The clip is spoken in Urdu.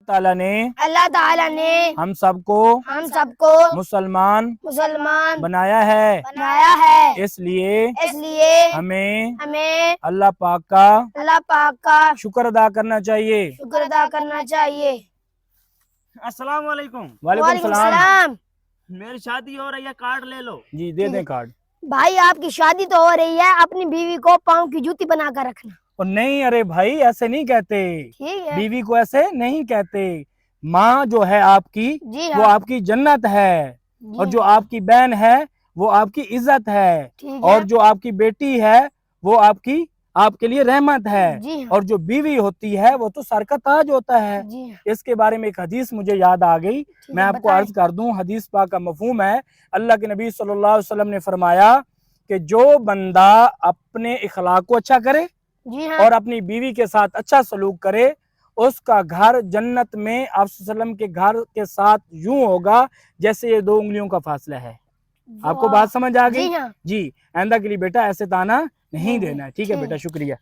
تعالیٰ نے ہم سب کو مسلمان بنایا ہے، اس لیے ہمیں اللہ پاک کا شکر ادا کرنا چاہیے۔ السلام علیکم۔ وعلیکم السلام۔ میری شادی ہو رہی ہے، کارڈ لے لو۔ جی دے دیں کارڈ۔ بھائی آپ کی شادی تو ہو رہی ہے، اپنی بیوی کو پاؤں کی جوتی بنا کر رکھنا۔ اور نہیں، ارے بھائی ایسے نہیں کہتے، ٹھیک ہے بیوی کو ایسے نہیں کہتے۔ ماں جو ہے آپ کی جی وہ آپ کی جنت ہے، اور جو آپ کی بہن ہے وہ آپ کی عزت ہے، اور جو آپ کی بیٹی ہے وہ آپ کے لیے رحمت ہے، اور جو بیوی ہوتی ہے وہ تو سر کا تاج ہوتا ہے۔ اس کے بارے میں ایک حدیث مجھے یاد آ گئی، میں آپ کو عرض کر دوں۔ حدیث پاک کا مفہوم ہے، اللہ کے نبی صلی اللہ علیہ وسلم نے فرمایا کہ جو بندہ اپنے اخلاق کو اچھا کرے اور اپنی بیوی کے ساتھ اچھا سلوک کرے، اس کا گھر جنت میں آپ صلی اللہ علیہ وسلم کے گھر کے ساتھ یوں ہوگا جیسے یہ 2 انگلیوں کا فاصلہ ہے۔ آپ کو بات سمجھ آ گئی؟ جی، آئندہ کے لیے بیٹا ایسے تانا نہیں دینا ہے، ٹھیک ہے بیٹا، شکریہ۔